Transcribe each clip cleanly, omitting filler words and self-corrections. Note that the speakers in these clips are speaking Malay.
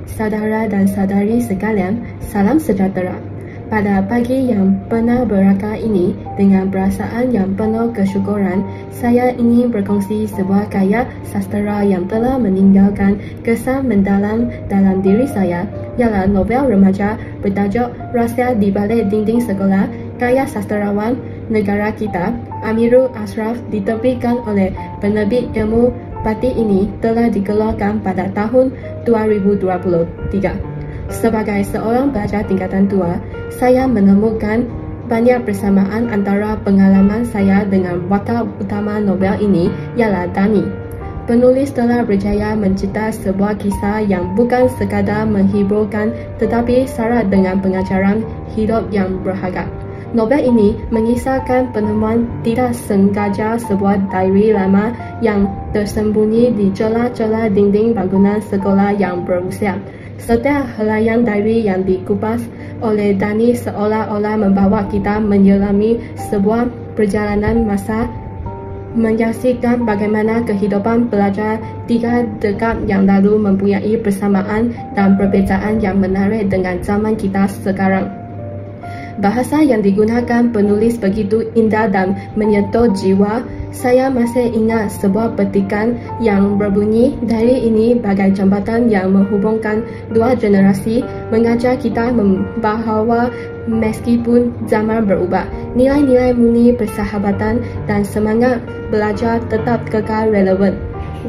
saudara dan saudari sekalian, salam sejahtera. Pada pagi yang penuh berkah ini, dengan perasaan yang penuh kesyukuran, saya ingin berkongsi sebuah karya sastera yang telah meninggalkan kesan mendalam dalam diri saya, ialah novel remaja bertajuk Rahsia di Balik Dinding Sekolah, karya sastrawan negara kita, Amirul Ashraf, diterbitkan oleh penerbit Ilmu Pati ini telah dikeluarkan pada tahun 2023. Sebagai seorang pelajar tingkatan tua, saya menemukan banyak persamaan antara pengalaman saya dengan watak utama novel ini, ialah Dani. Penulis telah berjaya mencipta sebuah kisah yang bukan sekadar menghiburkan tetapi syarat dengan pengajaran hidup yang berharga. Novel ini mengisahkan penemuan tidak sengaja sebuah diary lama yang tersembunyi di celah-celah dinding bangunan sekolah yang berusia. Setiap helaian diary yang dikupas oleh Dani seolah-olah membawa kita menyelami sebuah perjalanan masa, menyaksikan bagaimana kehidupan pelajar 3 dekad yang lalu mempunyai persamaan dan perbezaan yang menarik dengan zaman kita sekarang. Bahasa yang digunakan penulis begitu indah dan menyentuh jiwa. Saya masih ingat sebuah petikan yang berbunyi, "Diary ini bagai jambatan yang menghubungkan dua generasi, mengajar kita bahawa meskipun zaman berubah, nilai-nilai murni persahabatan dan semangat belajar tetap kekal relevan."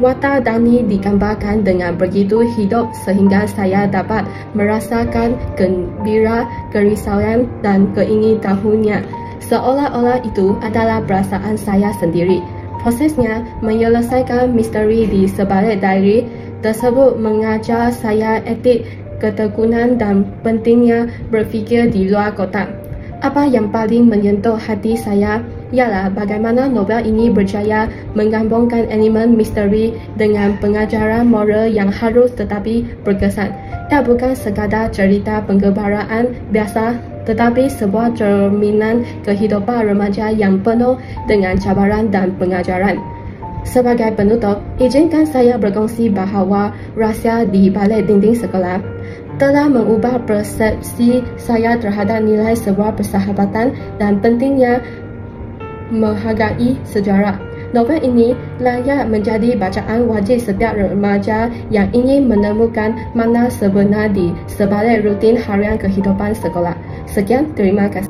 Watak Dani digambarkan dengan begitu hidup sehingga saya dapat merasakan gembira, kerisauan dan keingintahuannya. Seolah-olah itu adalah perasaan saya sendiri. Prosesnya menyelesaikan misteri di sebalik diary tersebut mengajar saya etik ketekunan dan pentingnya berfikir di luar kotak. Apa yang paling menyentuh hati saya ialah bagaimana novel ini berjaya menggabungkan elemen misteri dengan pengajaran moral yang halus tetapi berkesan. Tak bukan sekadar cerita penggembaraan biasa, tetapi sebuah cerminan kehidupan remaja yang penuh dengan cabaran dan pengajaran. Sebagai penutup, izinkan saya berkongsi bahawa Rahsia di Balik Dinding Sekolah telah mengubah persepsi saya terhadap nilai sebuah persahabatan dan pentingnya menghargai sejarah. Novel ini layak menjadi bacaan wajib setiap remaja yang ingin menemukan makna sebenar di sebalik rutin harian kehidupan sekolah. Sekian, terima kasih.